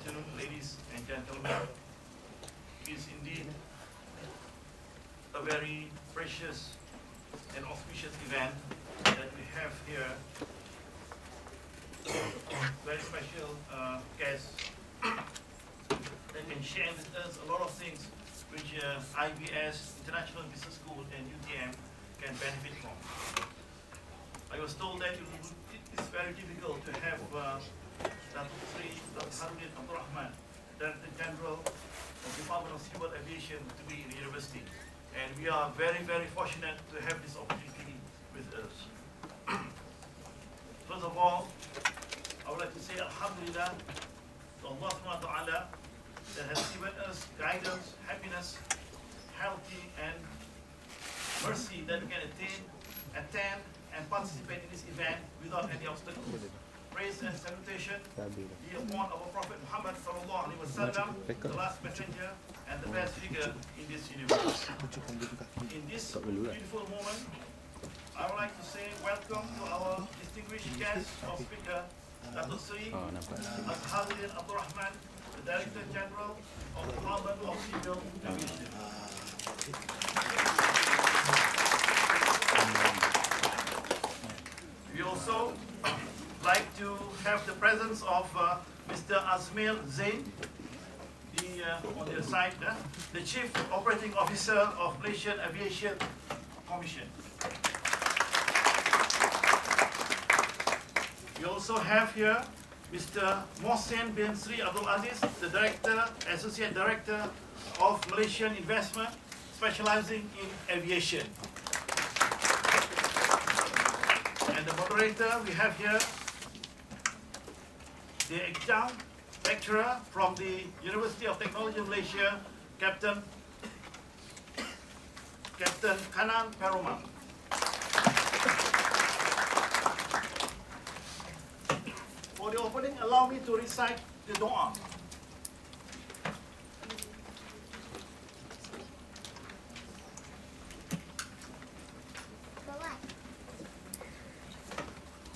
afternoon, ladies and gentlemen. It is indeed a very precious and auspicious event that we have here. Very special guests that can share with us a lot of things which IBS, International Business School, and UTM can benefit from. I was told that it's very difficult to have Datuk Sri Harudin Abdul Rahman, Director General of the Department of Civil Aviation, to be in the university. And we are very, very fortunate to have this opportunity with us. First of all, I would like to say Alhamdulillah to Allah subhanahu wa ta'ala that has given us guidance, happiness, healthy, and mercy that we can attend and participate in this event without any obstacles. Praise and salutation be upon our Prophet Muhammad sallallahu alaihi wasallam, the last messenger and the best figure in this universe. In this beautiful moment, I would like to say welcome to our distinguished guest or speaker, Datuk Sri Harudin Abdul Rahman, the Director General of the Department of Civil Aviation. We also like to have the presence of Mr. Azmir Zain, on the side, the Chief Operating Officer of Malaysian Aviation Commission. We also have here Mr. Mohsen bin Sri Abdul Aziz, the Associate Director of Malaysian Investment, specializing in aviation. And the moderator we have here, the adjunct lecturer from the University of Technology of Malaysia, Captain Kanan Perumal. For the opening, allow me to recite the Dua.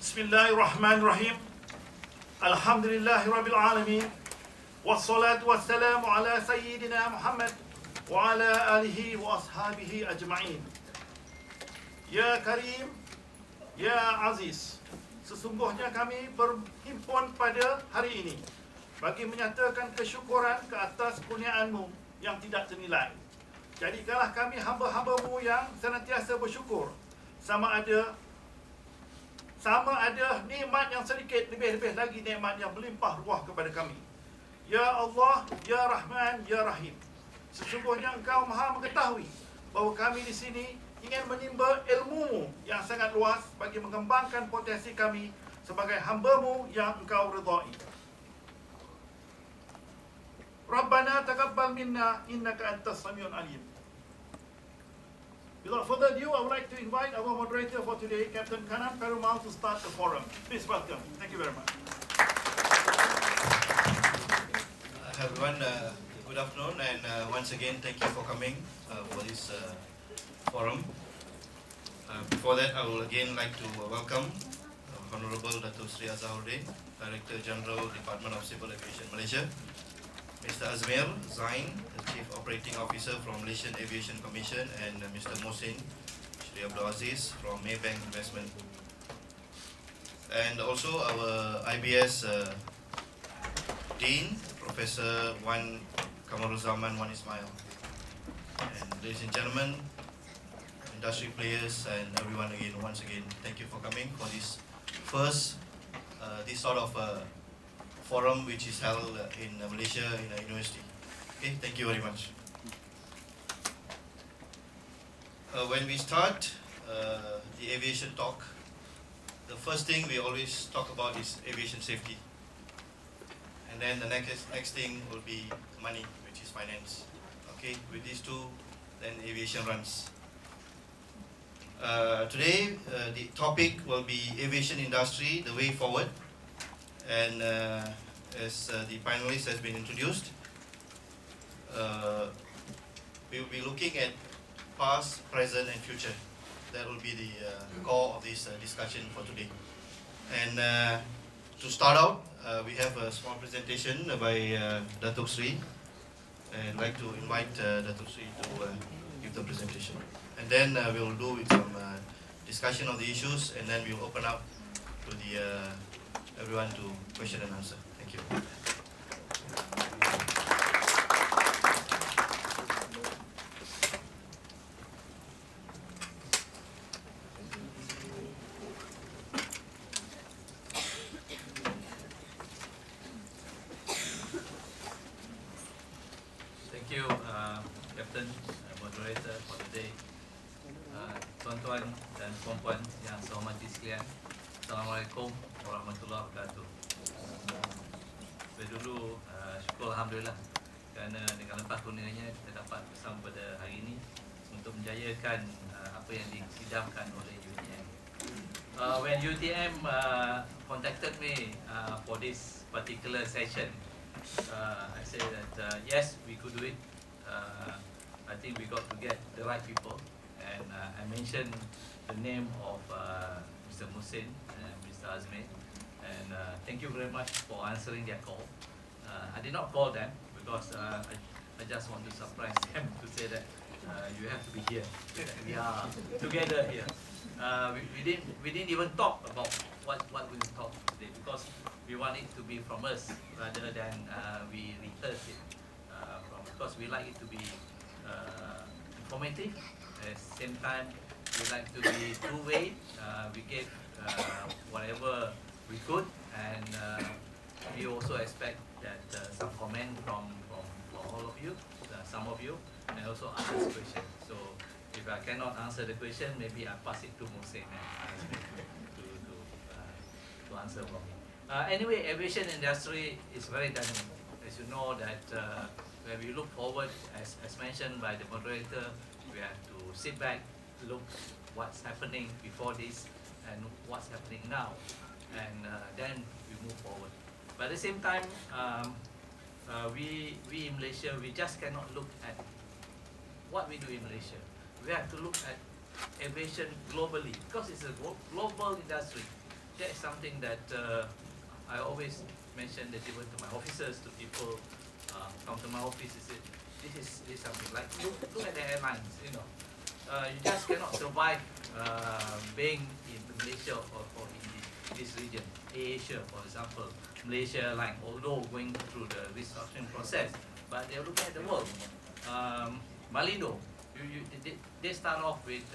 Bismillahirrahmanirrahim. Alhamdulillahi Rabbil Alameen. Wassalatu wassalamu ala Sayyidina Muhammad wa ala alihi wa ashabihi ajma'in. Ya Karim, Ya Aziz, sesungguhnya kami berhimpun pada hari ini bagi menyatakan kesyukuran ke atas kurniaan-Mu yang tidak ternilai. Jadikanlah kami hamba-hamba-Mu yang senantiasa bersyukur, sama ada nikmat yang sedikit, lebih-lebih lagi nikmat yang melimpah ruah kepada kami. Ya Allah, Ya Rahman, Ya Rahim, sesungguhnya Engkau Maha mengetahui bahawa kami di sini ingin menimba ilmu-Mu yang sangat luas bagi mengembangkan potensi kami sebagai hamba-Mu yang Engkau ridai. Rabbana taqabbal minna innaka antas samiul alim. Without further ado, I would like to invite our moderator for today, Captain Kanan Perumal, to start the forum. Please welcome. Thank you very much. Everyone, good afternoon, and once again, thank you for coming for this forum. Before that, I will again like to welcome Honorable Datuk Sri Azharuddin, Director General, Department of Civil Aviation, Malaysia, Mr. Azmir Zain, the Chief Operating Officer from Malaysian Aviation Commission, and Mr. Mohsen Sri Abdul Aziz from Maybank Investment. And also our IBS Dean, Professor Wan Kamaruzzaman Wan Ismail. And ladies and gentlemen, industry players, and everyone again, once again, thank you for coming for this first, this sort of forum which is held in Malaysia in a university. Okay, thank you very much. When we start the aviation talk, the first thing we always talk about is aviation safety. And then the next thing will be money, which is finance. Okay, with these two, then aviation runs. Today, the topic will be aviation industry, the way forward. And as the panelist has been introduced, we will be looking at past, present, and future. That will be the core of this discussion for today. And to start out, we have a small presentation by Datuk Sri. And I'd like to invite Datuk Sri to give the presentation. And then we'll do with some discussion of the issues, and then we'll open up to the everyone to question and answer. Thank you. Thank you, Captain, Moderator for the day. Tuan-tuan dan puan-puan yang saya hormati sekalian, Assalamualaikum warahmatullahi wabarakatuh. Saya dulu syukur Alhamdulillah kerana dengan lepas kurnianya kita dapat bersama pada hari ini untuk menjayakan apa yang dikidamkan oleh UTM. When UTM contacted me for this particular session, I say that yes, we could do it. I think we got to get the right people, and I mentioned the name of Mr. Musin and Mr. Azmi, and thank you very much for answering their call. I did not call them because I just want to surprise them to say that you have to be here. We are together here. We didn't even talk about what we will talk today because we want it to be from us rather than we rehearse it because we like it to be informative. At the same time, we like to be two-way. We gave whatever we could, and we also expect that some comment from all of you, some of you, and also ask us questions. So if I cannot answer the question, maybe I pass it to Musin to answer for me. Anyway, aviation industry is very dynamic. As you know that when we look forward, as mentioned by the moderator, we have to sit back, look what's happening before this and what's happening now, and then we move forward. But at the same time, we in Malaysia, we just cannot look at what we do in Malaysia. We have to look at aviation globally because it's a global industry. That is something that I always mention that even to my officers, to people come to my office, is that this is something like look at the airlines. You know, you just cannot survive being in Malaysia or in this region. Asia, for example, Malaysia Airlines, although going through the restructuring process, but they're looking at the world. Malindo, they start off with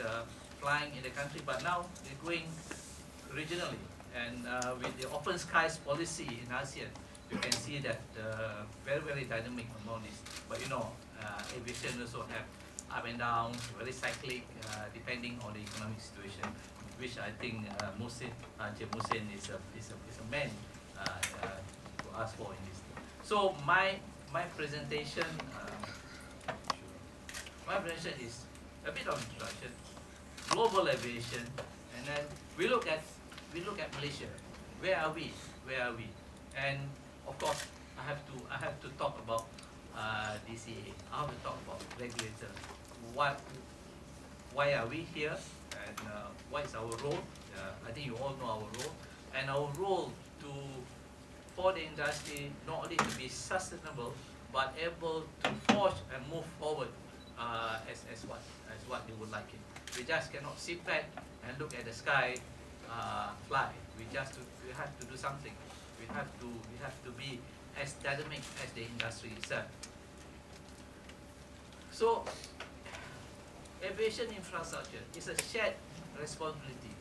flying in the country, but now they're going regionally. And with the open skies policy in ASEAN, you can see that very dynamic among this. But you know, aviation also have up and down, very cyclic, depending on the economic situation, which I think Musin is a man to ask for in this. So my presentation is a bit of introduction, global aviation, and then we look at Malaysia. Where are we? And of course, I have to talk about DCA. I have to talk about regulator. Why are we here? And what is our role? I think you all know our role. And our role for the industry not only to be sustainable, but able to forge and move forward as what they would like it. We just cannot sit back and look at the sky. Fly. We have to do something. We have to be as dynamic as the industry itself. So, aviation infrastructure is a shared responsibility.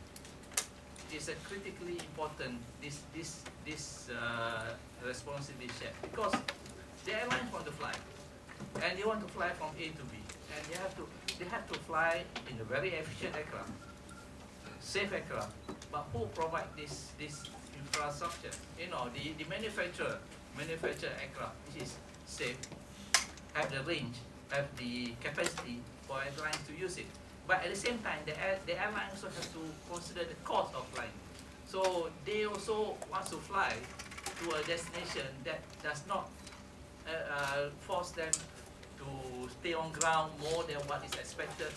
It's a critically important this responsibility shared because the airlines want to fly, and they want to fly from A to B, and they have to fly in a very efficient aircraft. Safe aircraft, but who provide this infrastructure? You know, the manufacturer aircraft which is safe, have the range, have the capacity for airlines to use it. But at the same time, the airlines also have to consider the cost of flying. So they also want to fly to a destination that does not force them to stay on ground more than what is expected,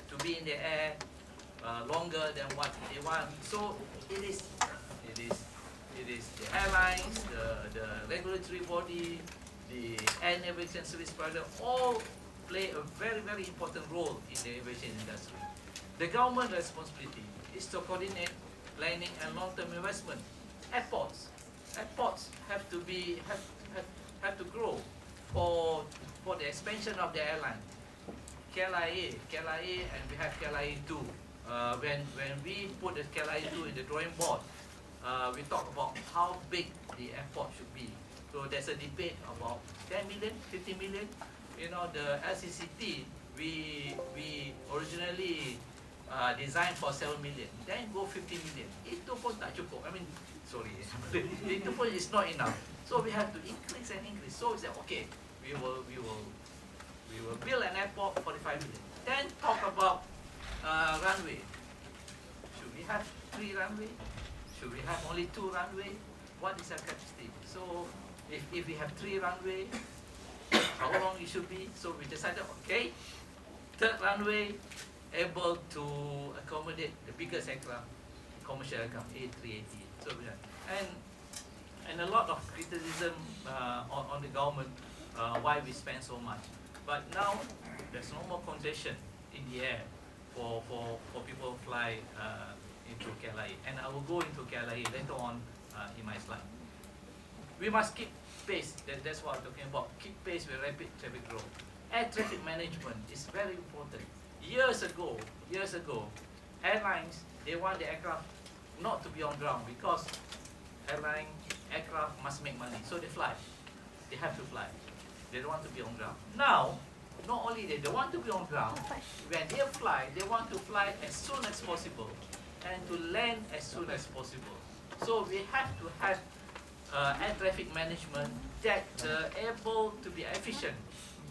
to be in the air longer than what they want. So it is the airlines, the the regulatory body, the air navigation service provider, all play a very, very important role in the aviation industry. The government responsibility is to coordinate planning and long-term investment. Airports have to be have to grow for the expansion of the airline. KLIA, and we have KLIA 2. When we put the KLIA 2 in the drawing board, we talk about how big the airport should be. So there's a debate about 10 million, 50 million. You know, the LCCT, we originally designed for 7 million, then go 50 million. Itu pun tak cukup. I mean, sorry, itu pun is not enough. So we have to increase and increase. So we said, okay, we will build an airport 45 million. Then talk about runway. Should we have 3 runway? Should we have only 2 runway? What is our capacity? So if we have 3 runway, how long it should be? So we decided, okay, 3rd runway able to accommodate the biggest aircraft, commercial aircraft, A380. So and a lot of criticism on the government why we spend so much. But now there's no more congestion in the air for people who fly into KLIA, and I will go into KLIA later on in my slide. We must keep pace. That's what I'm talking about. Keep pace with rapid traffic growth. Air traffic management is very important. Years ago, airlines, they want the aircraft not to be on ground because aircraft must make money, so they fly. They have to fly. They don't want to be on ground. Now, not only they don't want to be on ground, when they fly, they want to fly as soon as possible and to land as soon as possible. So we have to have air traffic management that able to be efficient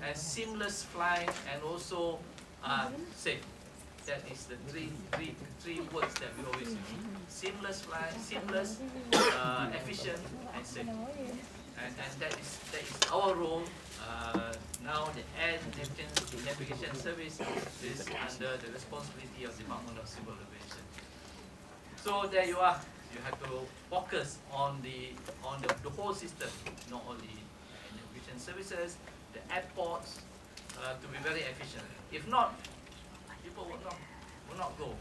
and seamless flying and also safe. That is the three words that we always use. Seamless flying, seamless, efficient, and safe. And that is our role. Now the air navigation service is under the responsibility of the Department of Civil Aviation. So there you are. You have to focus on the whole system, not only navigation services, the airports, to be very efficient. If not, people will not go.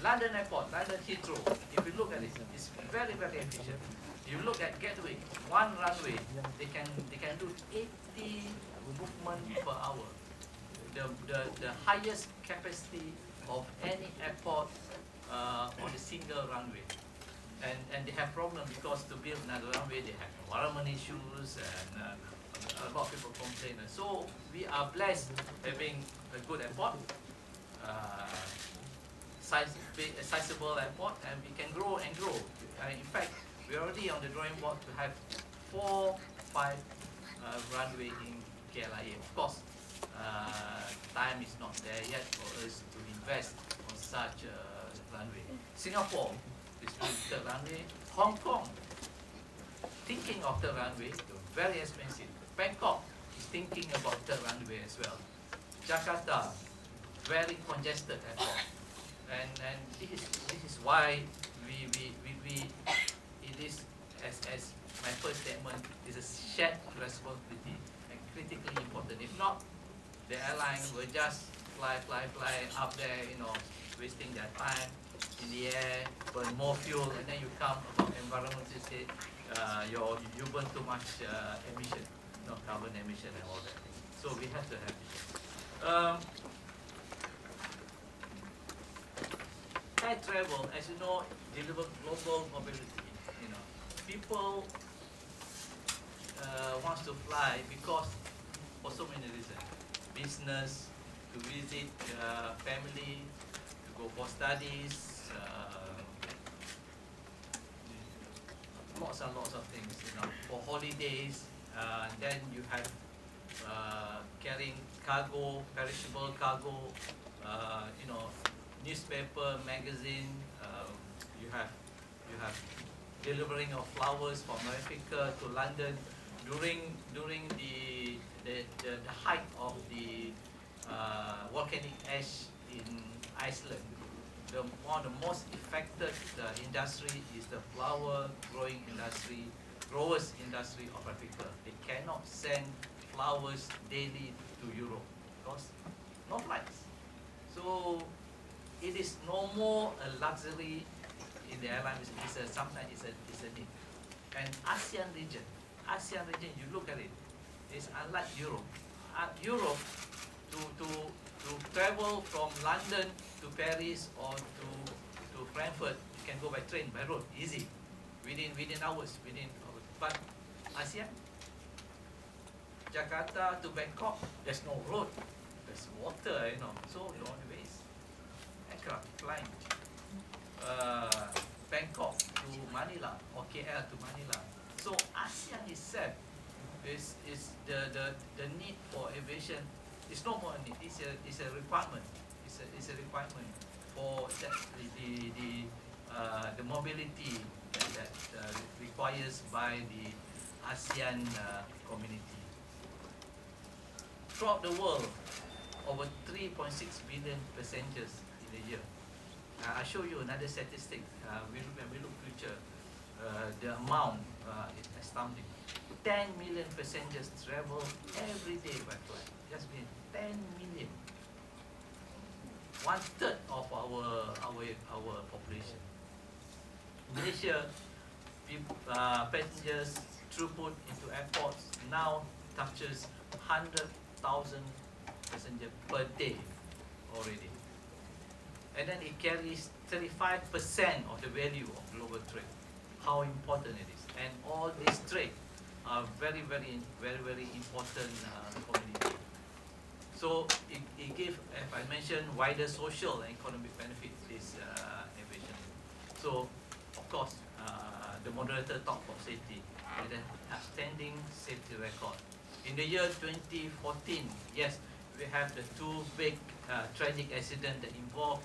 London Airport, London Heathrow, if you look at it, it's very, very efficient. You look at Gatwick, 1 runway, they can do 80 movement per hour. The highest capacity of any airport on a single runway. And they have problems because to build another runway, they have environment issues and a lot of people complain. So we are blessed having a good airport, sizable airport, and we can grow and grow. In fact, we're already on the drawing board to have 4-5 runway in KLIA. Of course, time is not there yet for us to invest on such a runway. Singapore is doing 3rd runway. Hong Kong, thinking of 3rd runway, very expensive. Bangkok is thinking about 3rd runway as well. Jakarta, very congested airport. And this is why it is, as my first statement, is a shared responsibility and critically important. If not, the airline will just fly up there, wasting their time in the air, burn more fuel, and then you come about environmental state, you burn too much emission, carbon emission and all that. So we have to have it. Air travel, as you know, delivers global mobility. People wants to fly because for so many reasons. Business, to visit family, to go for studies, lots and lots of things. For holidays, then you have carrying cargo, perishable cargo, newspaper, magazine. You have delivering of flowers from Africa to London during the height of the volcanic ash in Iceland. One of the most affected industry is the flower growing industry growers industry of Africa. They cannot send flowers daily to Europe because no flights. So it is no more a luxury in the airline. Sometimes it's a need. And ASEAN region, you look at it, it's unlike Europe. Europe, to travel from London to Paris or to Frankfurt, you can go by train, by road, easy, within hours. But ASEAN, Jakarta to Bangkok, there's no road, there's water, so the only way is aircraft flying. Bangkok to Manila or KL to Manila. So ASEAN itself is the need for aviation. It's no more a need. It's a requirement. It's a requirement for that, the mobility that requires by the ASEAN community. Throughout the world, over 3.6 billion passengers in a year. I'll show you another statistic. When we look future, the amount is astounding. 10 million passengers travel every day by flight. Just mean 10 million. 1/3 of our population. Malaysia, passengers throughput into airports now touches 100,000 passengers per day already. And then it carries 35% of the value of global trade. How important it is. And all these trade are very important community. So it gives, as I mentioned, wider social and economic benefits, this aviation. So, of course, the moderator talked about safety with an outstanding safety record. In the year 2014, yes, we have the two big tragic accidents that involved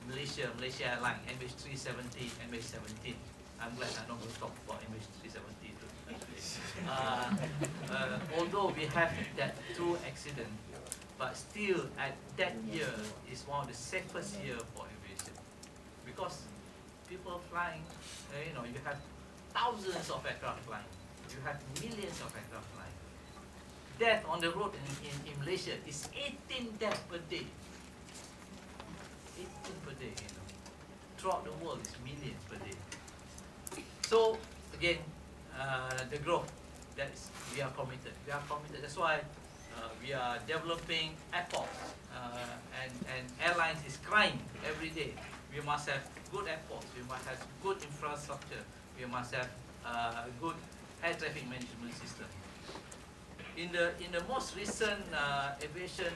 Malaysia Airlines, MH370, MH17. I'm glad I'm not going to talk about MH370 although we have that two accidents, but still at that year is one of the safest year for aviation, because people flying, you have thousands of aircraft flying, you have millions of aircraft flying. Death on the road in Malaysia is 18 deaths per day. 18 per day, Throughout the world, it's millions per day. So again, the growth, we are committed. That's why we are developing airports, and airlines is crying every day. We must have good airports. We must have good infrastructure. We must have good air traffic management system. In the most recent aviation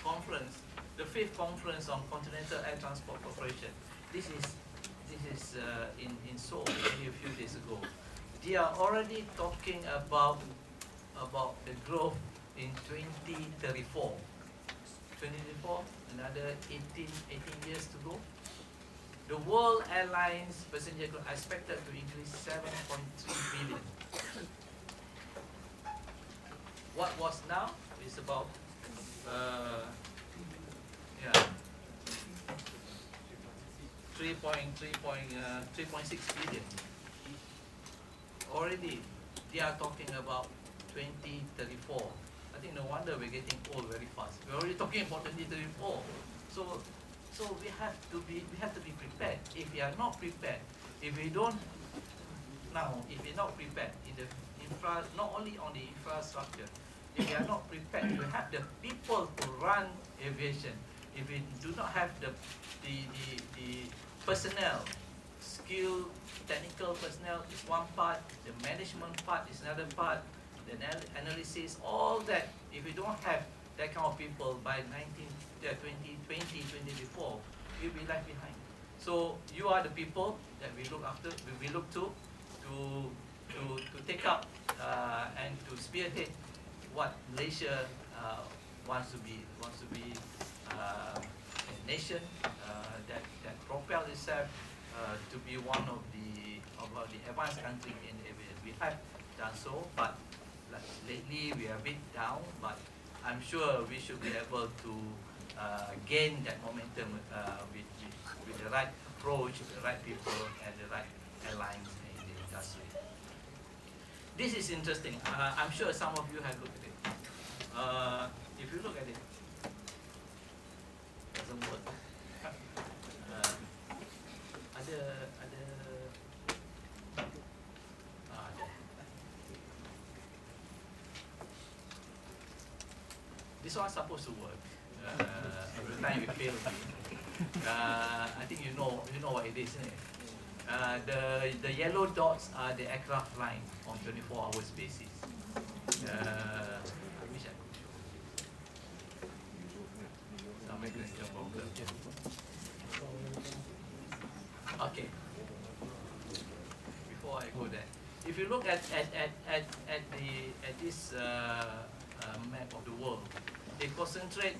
conference, the 5th conference on Continental Air Transport Corporation. This is in Seoul only a few days ago. They are already talking about the growth in 2034. 2034, another 18 years to go. The world airlines passenger growth expected to increase 7.3 billion. What was now is about 3.6 billion. Already, they are talking about 2034. I think no wonder we're getting old very fast. We're already talking about 2034. So we have to be prepared. If we are not prepared, if we're not prepared in the not only on the infrastructure, if we are not prepared to have the people to run aviation, if we do not have the personnel, skilled technical personnel is one part, the management part is another part, the analysis, all that, if we don't have that kind of people by 2024, we'll be left behind. So you are the people that we look after, we look to take up and to spearhead what Malaysia wants to be a nation that propel itself to be one of the advanced country in aviation. We have done so, but lately we are a bit down. But I'm sure we should be able to gain that momentum with the right approach, the right people, and the right airlines in the industry. This is interesting. I'm sure some of you have looked at it. If you look at it, doesn't work. There. This one's supposed to work. Every time we fail, I think you know what it is, isn't it? The yellow dots are the aircraft line on 24 hours basis. I wish I could show you. Some mechanical problem. Okay. Before I go there, if you look at this map of the world, they concentrate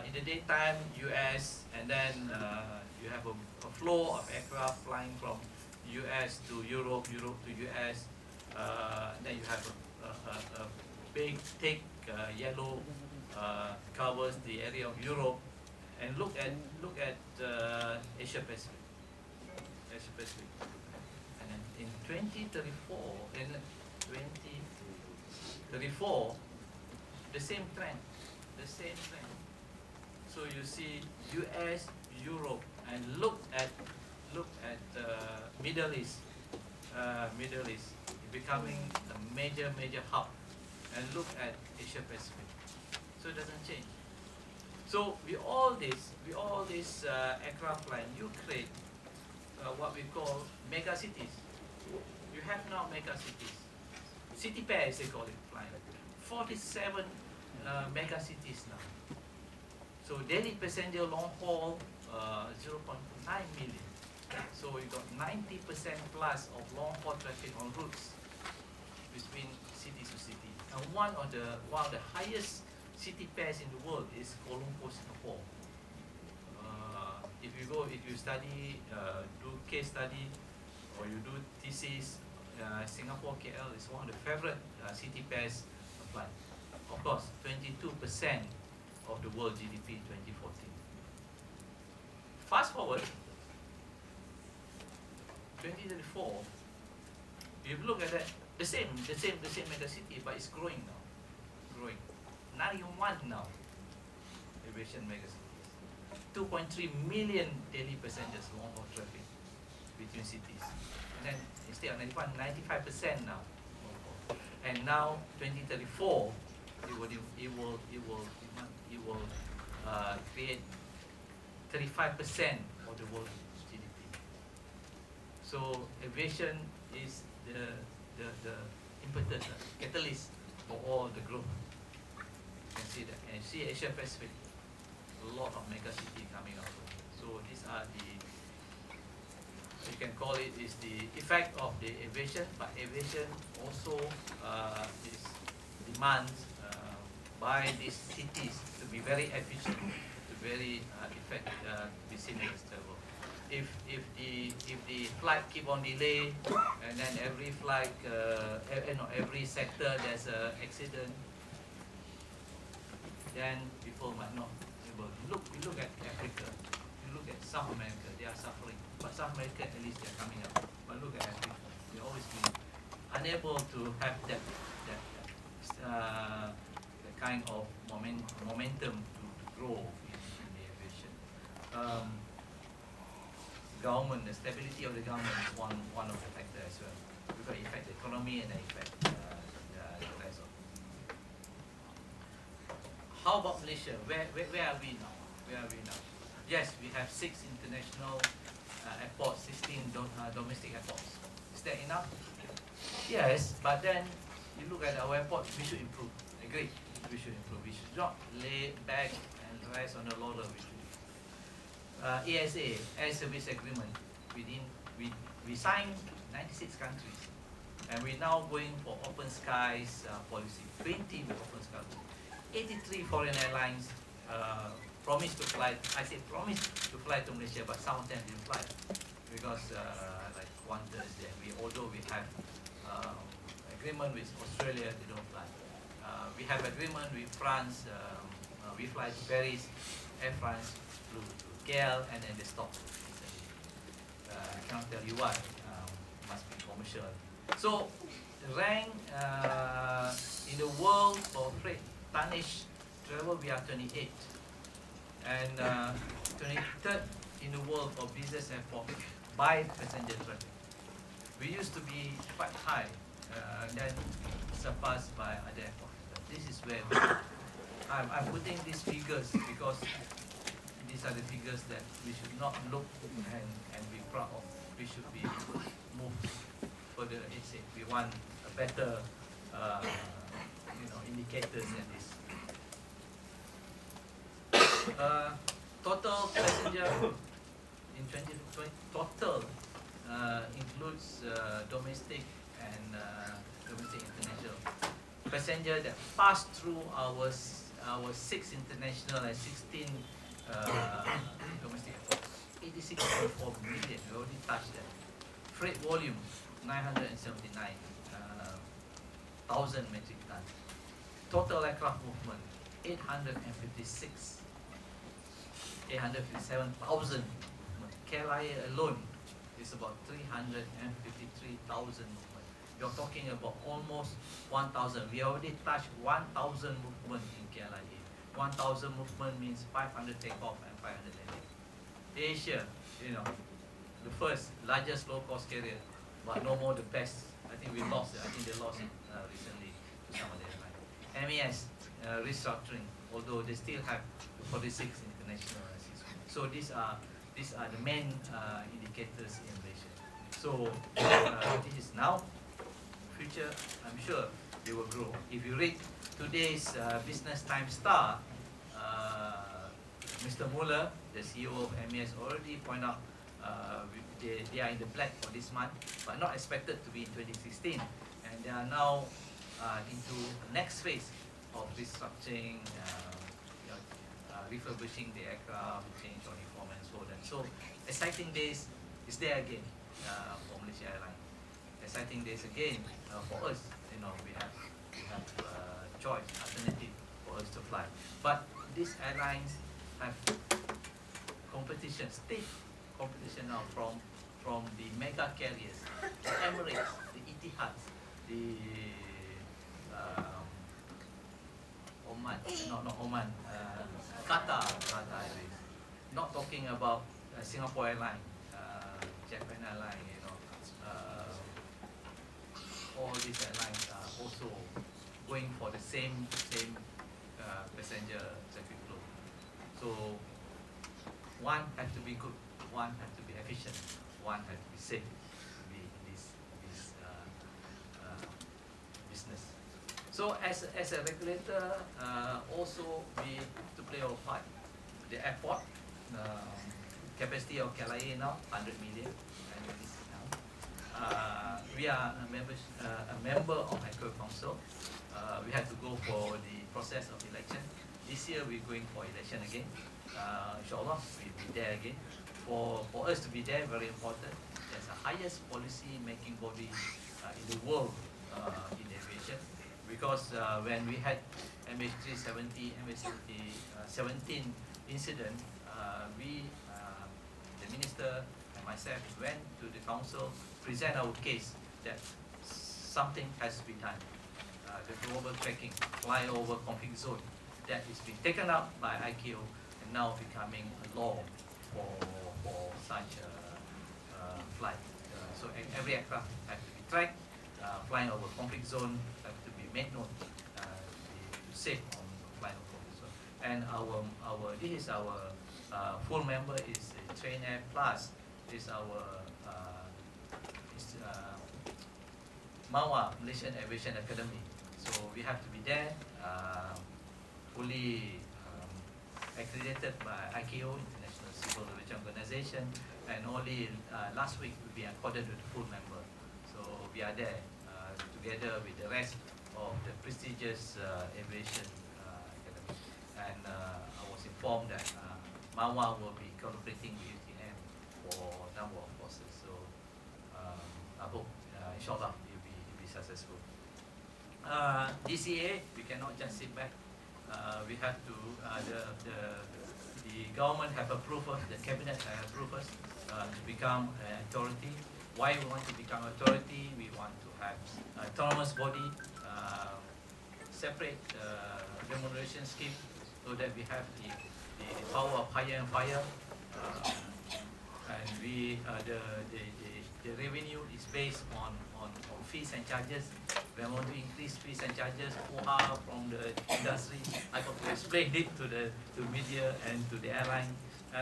in the daytime US, and then you have a flow of aircraft flying from US to Europe, Europe to US. Then you have a big thick yellow covers the area of Europe, and look at Asia Pacific. Asia Pacific. And then in 2034, the same trend. So you see US, Europe, and look at Middle East. Middle East becoming a major hub, and look at Asia Pacific. So it doesn't change. So with all this aircraft line, you create what we call mega cities. You have now mega cities. City pairs, they call it, flying. 47 mega cities now. So daily passenger long haul 0.9 million. So you got 90% plus of long haul traffic on routes between city to city. And one of the highest city pairs in the world is Kuala Lumpur, Singapore. If you study, do case study, or you do thesis, Singapore KL is one of the favorite city pairs applied. Of course, 22% of the world GDP in 2014. Fast forward, 2034. If you look at that, the same mega city, but it's growing now. Growing. 91 now. Aviation mega cities. 2.3 million daily passengers long haul traffic between cities. And then instead of 95% now. And now 2034, it will create 35% of the world GDP. So aviation is the impetus, catalyst for all the growth. You can see that. And you see Asia Pacific, a lot of mega city coming out. So these are you can call it is the effect of the aviation, but aviation also is demands by these cities to be very efficient, to very be seamless travel. If the flight keep on delay, and then every flight, every sector there's an accident, then people might not be able. We look at Africa, we look at South America, they are suffering. But South America, at least they're coming up. But look at Africa, they've always been unable to have that kind of momentum to grow in the aviation. Government, the stability of the government is one of the factors as well. Because it affects the economy and it affects the rest of it. How about Malaysia? Where are we now? Yes, we have 6 international airports, 16 domestic airports. Is that enough? Yes, but then you look at our airports, we should improve. Agree? We should improve. We should not lay back and rest on the laurel. ESA, Air Service Agreement, we signed 96 countries, and we're now going for open skies policy. 20 with open skies. 83 foreign airlines promised to fly. I said promised to fly to Malaysia, but some of them didn't fly because like Qantas, although we have agreement with Australia, they don't fly. We have agreement with France, We fly to Paris, Air France flew to KL, and then they stopped recently. I cannot tell you why. Must be commercial. So, rank in the world for freight tonnage travel, we are 28, and 23rd in the world for business airport by passenger traffic. We used to be quite high, then surpassed by other airports. But this is where I'm putting these figures because these are the figures that we should not look and be proud of. We should be moved further. We want a better, indicators than this. Total passenger in 2020 total includes domestic and domestic international passenger that passed through our 6 international and 16 domestic airports. 86.4 million. We already touched that. Freight volume 979,000 metric tons. Total aircraft movement 857,000 movement. KLIA alone is about 353,000 movement. You're talking about almost 1,000. We already touched 1,000 movement in KLIA. 1,000 movement means 500 takeoff and 500 landing. Asia, the first largest low-cost carrier, but no more the best. I think we lost it. I think they lost it recently to some of the airlines. MES restructuring, although they still have 46 international. So these are the main indicators in Malaysia. So this is now. Future, I'm sure they will grow. If you read today's Business Times Star, Mr. Muller, the CEO of MES, already point out they are in the black for this month, but not expected to be in 2016. And they are now into the next phase of restructuring, refurbishing the aircraft, change uniform and so on. And so exciting days is there again for Malaysia Airlines. Exciting days again for us. We have choice, alternative for us to fly. But these airlines have competition, stiff competition now from the mega carriers, the Emirates, the Etihads, the Oman, not Oman, Qatar Airways. Not talking about Singapore Airlines, Japan Airlines, all these airlines are also going for the same passenger traffic flow. So one has to be good, one has to be efficient, one has to be safe to be in this business. So as a regulator, also we have to play our part. The airport capacity of KLIA now 100 million. We are a member of ICAO Council. We had to go for the process of election. This year we're going for election again. Inshallah, we'll be there again. For us to be there, very important. There's the highest policy making body in the world in aviation. Because when we had MH370, MH17 incident, the minister and myself went to the council, present our case that something has to be done. The global tracking, flyover conflict zone, that is being taken up by ICAO and now becoming a law for such flight. So every aircraft has to be tracked, flying over conflict zone have to be made known, to be safe on flying over conflict zone. And this is our full member is Train Air Plus. Is our MAWA, Malaysian Aviation Academy. So we have to be there, fully accredited by ICAO, International Civil Aviation Organization, and only last week we been accorded with full member. So we are there together with the rest of the prestigious aviation academy. And I was informed that MAWA will be collaborating with UTM for number of courses. So I hope, inshallah, you'll be successful. DCA, we cannot just sit back. we have to the government have approved us, the cabinet have approved us to become an authority. Why we want to become authority? We want to have autonomous body, separate remuneration scheme, so that we have the power of hire and fire, and we the revenue is based on fees and charges. We want to increase fees and charges from the industry. I got to explain it to media and to the airline,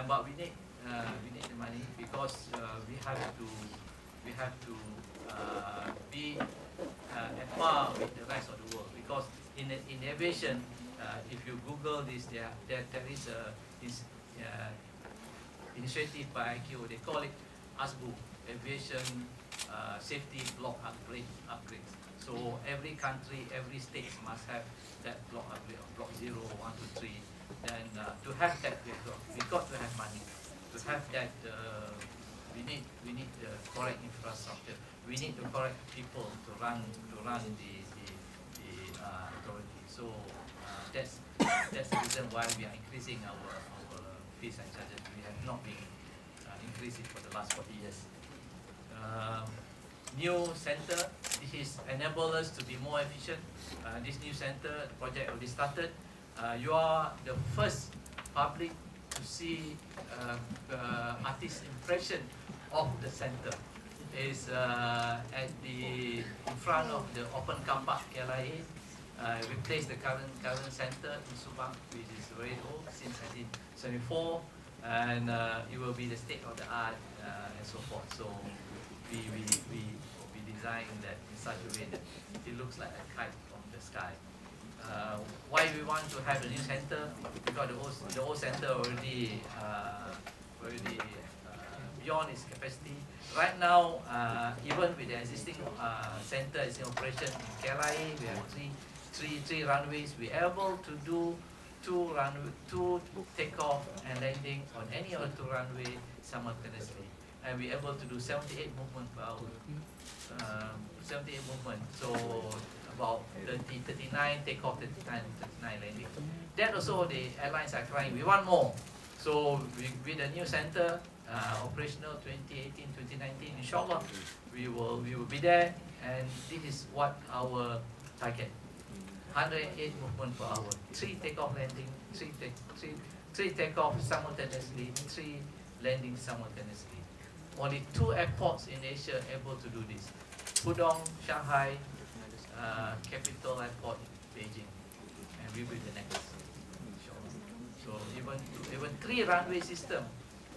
but we need the money because we have to be at par with the rest of the world. Because in aviation, if you Google this, there is a initiative by IQ. They call it ASBU, Aviation Safety Block Upgrades. So every country, every state must have that block upgrade, block 0, 1, 2, 3. Then to have that, we got to have money. To have that, we need the correct infrastructure. We need the correct people to run the authority. So that's the reason why we are increasing our fees and charges. We have not been increasing for the last 40 years. New center, this is enable us to be more efficient. This new center project already started. You are the first public to see artist impression of the center. Is at in front of the open car park KLIA. We place the current center in Subang, which is very old, since 1974, and it will be the state of the art and so forth. So we design that in such a way that it looks like a kite from the sky. Why we want to have a new center? Because the old center already beyond its capacity. Right now, even with the existing center is in operation in KLIA, we have three runways. We are able to do two takeoff and landing on any of the two runways simultaneously, and we are able to do 78 movement per hour. 78 movement, so about 39 takeoff, 39 landing. That also the airlines are trying. We want more. So with the new center operational 2018, 2019, inshallah, we will be there, and this is what our target. 108 movement per hour, 3 takeoff landing, 3 takeoff simultaneously, 3 landing simultaneously. Only 2 airports in Asia able to do this: Pudong, Shanghai, Capital Airport, Beijing, and we will be the next. So even 3 runway system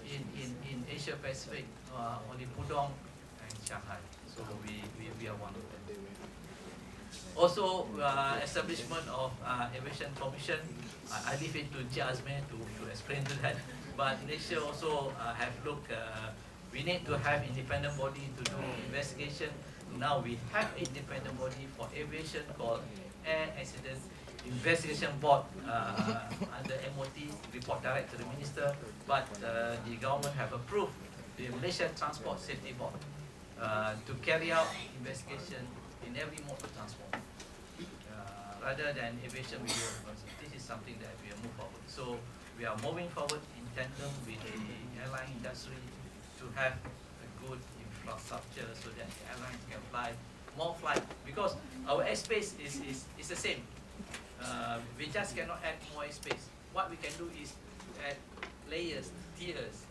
in Asia Pacific, only Pudong and Shanghai. So we are one of them. Also, establishment of Aviation Commission. I leave it to Jasmine to explain to that. But Malaysia also have looked. We need to have independent body to do investigation. Now we have independent body for aviation called Air Accident Investigation Board under MOT, report direct to the minister. But the government have approved the Malaysian Transport Safety Board to carry out investigation in every mode of transport. Rather than aviation, this is something that we will move forward. So we are moving forward in tandem with the airline industry to have a good infrastructure so that the airlines can fly more flight, because our airspace is the same. We just cannot add more airspace. What we can do is to add layers, tiers,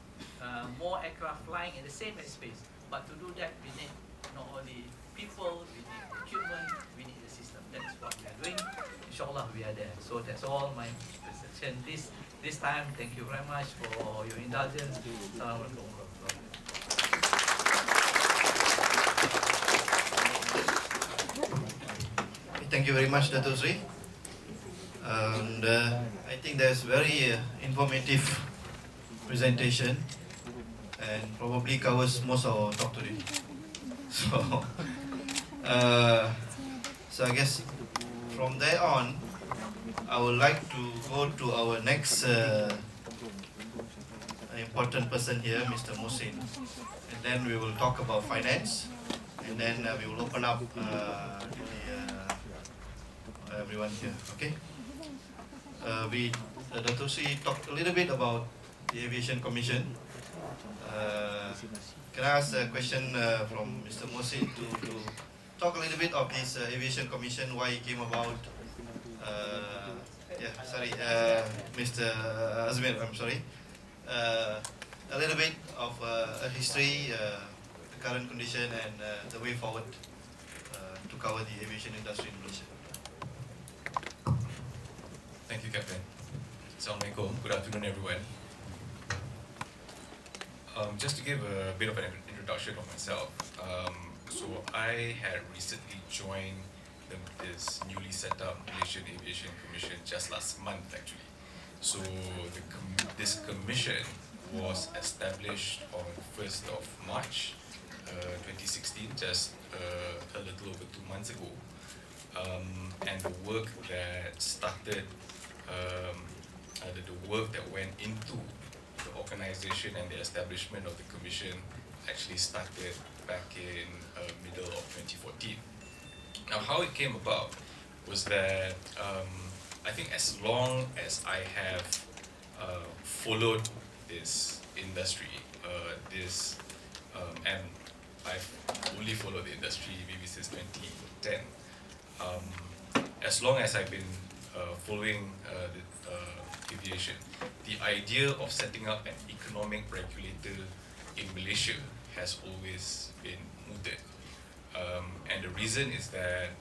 more aircraft flying in the same airspace. But to do that, we need not only people, we need equipment, we need the system. That's what we are doing. Inshallah, we are there. So that's all my presentation this time. Thank you very much for your indulgence. Assalamualaikum. Thank you very much, Dato' Sri. And I think that's very informative presentation and probably covers most of our talk today. So I guess from there on, I would like to go to our next important person here, Mr. Musin, and then we will talk about finance, and then we will open up everyone here. Okay. we Dr. Sri talked a little bit about the Aviation Commission. Can I ask a question from Mr. Mohsin to talk a little bit of this Aviation Commission, why it came about? Mr. Azmir, I'm sorry. A little bit of a history, the current condition, and the way forward to cover the aviation industry in Malaysia. Thank you, Captain. Assalamualaikum. Good afternoon, everyone. Just to give a bit of an introduction of myself. So I had recently joined this newly set up Malaysian Aviation Commission just last month, actually. So this commission was established on 1st of March 2016, just a little over 2 months ago. And the work that started, the work that went into the organization and the establishment of the commission actually started back in middle of 2014. Now, how it came about was that I think as long as I have followed this industry, and I've only followed the industry maybe since 2010. As long as I've been following the aviation, the idea of setting up an economic regulator in Malaysia has always been mooted. And the reason is that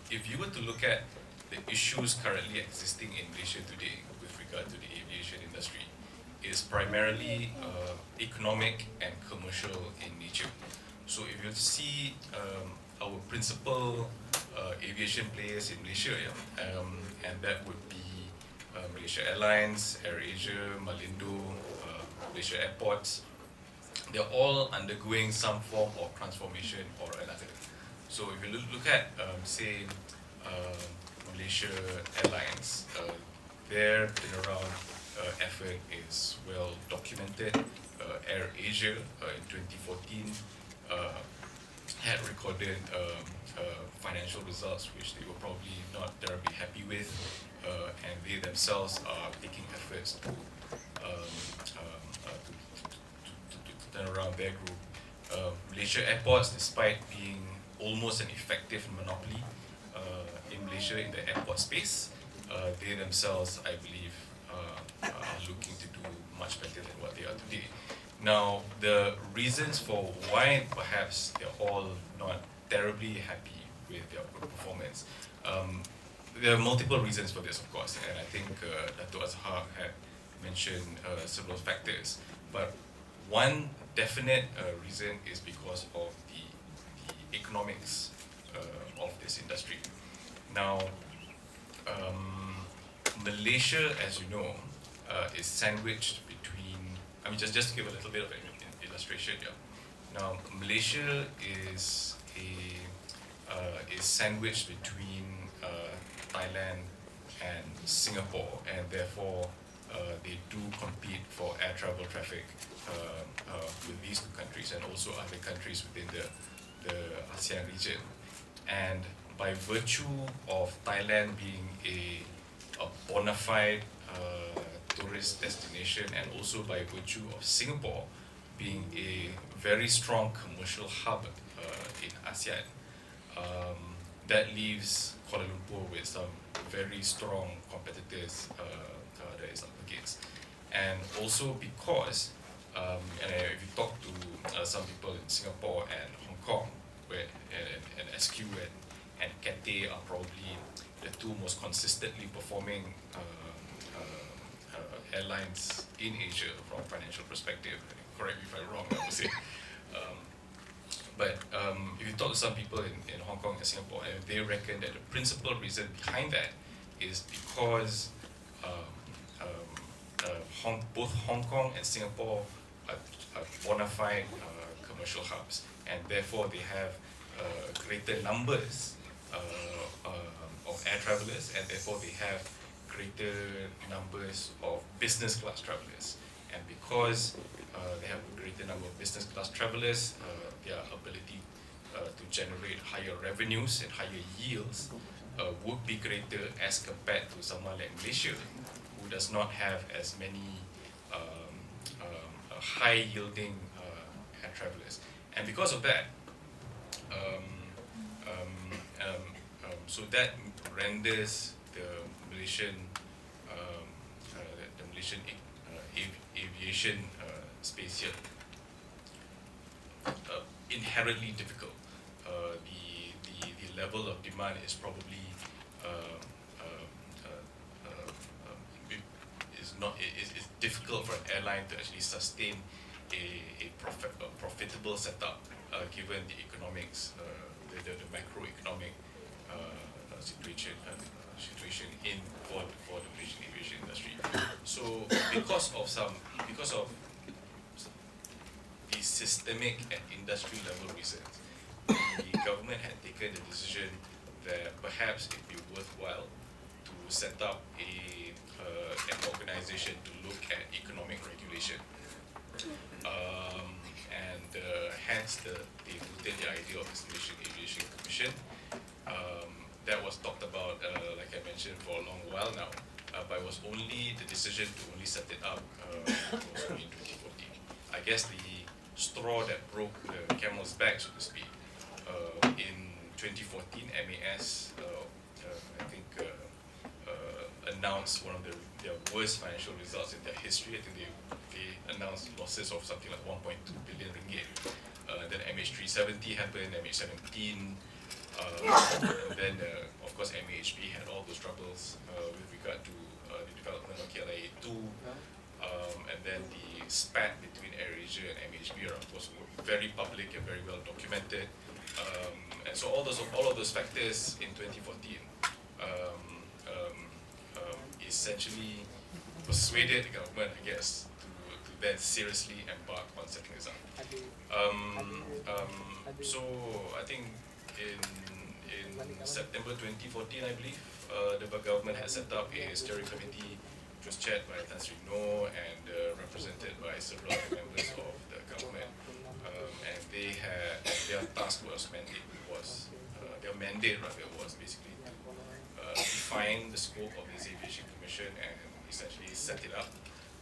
if you were to look at the issues currently existing in Malaysia today with regard to the aviation industry, is primarily economic and commercial in nature. So if you see our principal aviation players in Malaysia, and that would be Malaysia Airlines, AirAsia, Malindo, Malaysia Airports, they're all undergoing some form of transformation or another. So if you look at, say, Malaysia Airlines, their turnaround effort is well documented. AirAsia in 2014 had recorded financial results which they were probably not terribly happy with, and they themselves are taking efforts to turn around their group. Malaysia Airports, despite being almost an effective monopoly in Malaysia in the airport space, they themselves, I believe, are looking to do much better than what they are today. Now, the reasons for why perhaps they're all not terribly happy with their performance, there are multiple reasons for this, of course, and I think Dato' Azhar had mentioned several factors. But one definite reason is because of the economics of this industry. Now, Malaysia, as you know, is sandwiched between, I mean, just to give a little bit of an illustration here. Now, Malaysia is sandwiched between Thailand and Singapore, and therefore they do compete for air travel traffic with these two countries and also other countries within the ASEAN region. And by virtue of Thailand being a bona fide tourist destination, and also by virtue of Singapore being a very strong commercial hub in ASEAN, that leaves Kuala Lumpur with some very strong competitors that is up against. And also because, and if you talk to some people in Singapore and Hong Kong, where and SQ and Cathay are probably the two most consistently performing airlines in Asia from a financial perspective. Correct me if I'm wrong, I would say. But if you talk to some people in Hong Kong and Singapore, they reckon that the principal reason behind that is because both Hong Kong and Singapore are bona fide commercial hubs, and therefore they have greater numbers of air travelers, and therefore they have greater numbers of business class travelers. And because they have a greater number of business class travelers, their ability to generate higher revenues and higher yields would be greater as compared to someone like Malaysia, who does not have as many high yielding air travelers. And because of that, so that renders the Malaysian aviation space here inherently difficult. The level of demand is probably is difficult for an airline to actually sustain a profitable setup given the economics, the macroeconomic situation in for the Malaysian aviation industry. So because of the systemic and industry level reasons, the government had taken the decision that perhaps it'd be worthwhile to set up an organization to look at economic regulation. And hence they put in the idea of this Malaysian Aviation Commission. That was talked about, like I mentioned, for a long while now, but it was only the decision to only set it up was only in 2014. I guess the straw that broke the camel's back, so to speak, in 2014, MAS, I think, announced one of their worst financial results in their history. I think they announced losses of something like 1.2 billion ringgit. Then MH370 happened, MH17, and then of course MAHB had all those troubles with regard to the development of KLIA2, and then the spat between AirAsia and MAHB are of course very public and very well documented. And so all of those factors in 2014 essentially persuaded the government, I guess, to then seriously embark on setting this up. So I think in September 2014, I believe, the government had set up a steering committee, which was chaired by Tan Sri Noor and represented by several other members of the government. And their task was their mandate was basically to define the scope of this aviation commission and essentially set it up.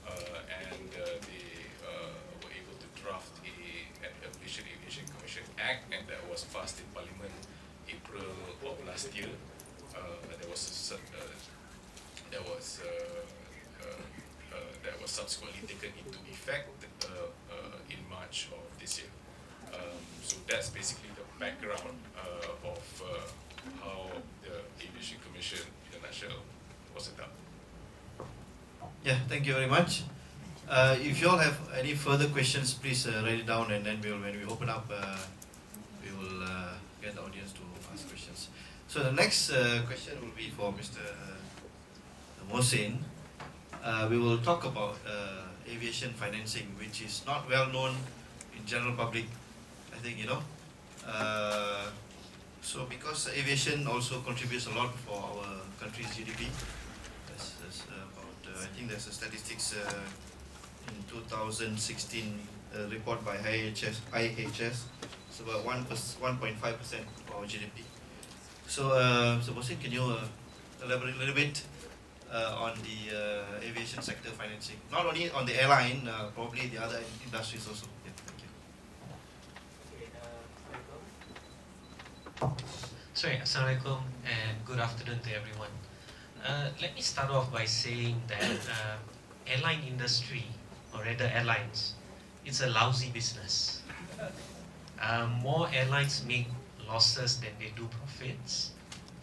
And they were able to draft an Malaysian Aviation Commission Act, and that was passed in Parliament April of last year. That was subsequently taken into effect in March of this year. So that's basically the background of how the Aviation Commission, in a nutshell, was set up. Yeah, thank you very much. If you all have any further questions, please write it down, and then when we open up, we will get the audience to ask questions. So the next question will be for Mr. Mohsin. We will talk about aviation financing, which is not well known in general public, I think, you know. So because aviation also contributes a lot for our country's GDP, there's about, I think there's a statistics in 2016 report by IHS, it's about 1.5% of our GDP. So, Mohsin, can you elaborate a little bit on the aviation sector financing? Not only on the airline, probably the other industries also. Yeah, thank you. Sorry, Assalamualaikum and good afternoon to everyone. Let me start off by saying that airline industry, or rather airlines, it's a lousy business. More airlines make losses than they do profits.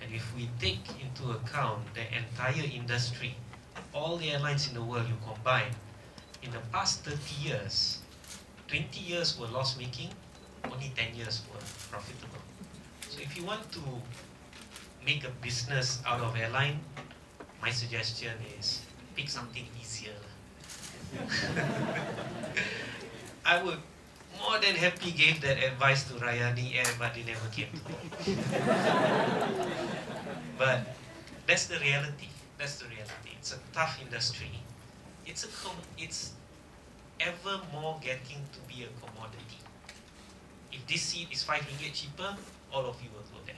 And if we take into account the entire industry, all the airlines in the world you combine, in the past 30 years, 20 years were loss-making, only 10 years were profitable. So if you want to make a business out of airline, my suggestion is pick something easier. I would more than happy give that advice to Rayani Air, but they never came to me. But that's the reality. That's the reality. It's a tough industry. It's ever more getting to be a commodity. If this seat is 5 ringgit cheaper, all of you will go there.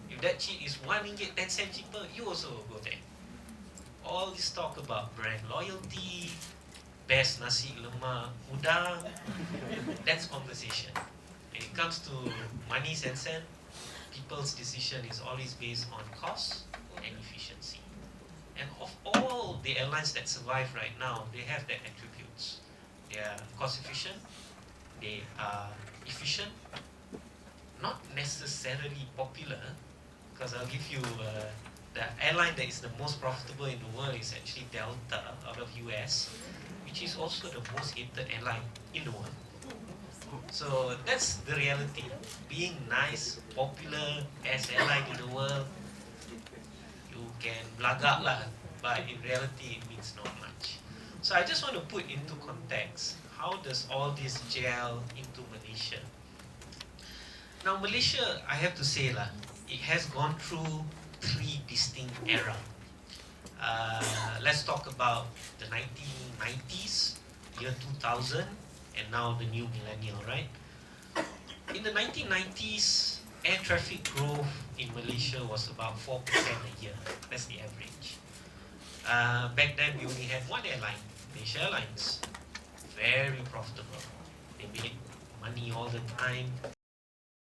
If that cheap is 1 ringgit 10 cent cheaper, you also go there. All this talk about brand loyalty, best nasi lemak udang, that's conversation. When it comes to money and cent, people's decision is always based on cost and efficiency. And of all the airlines that survive right now, they have that attributes. They are cost efficient, they are efficient, not necessarily popular, because I'll give you the airline that is the most profitable in the world is actually Delta out of US, which is also the most hated airline in the world. So that's the reality. Being nice, popular as airline in the world, you can blagak lah, but in reality it means not much. So I just want to put into context, how does all this gel into Malaysia? Now Malaysia, I have to say lah, it has gone through 3 distinct eras. Let's talk about the 1990s, year 2000, and now the new millennial, right? In the 1990s, air traffic growth in Malaysia was about 4% a year. That's the average. Back then, we only had one airline, Malaysia Airlines. Very profitable. They made money all the time.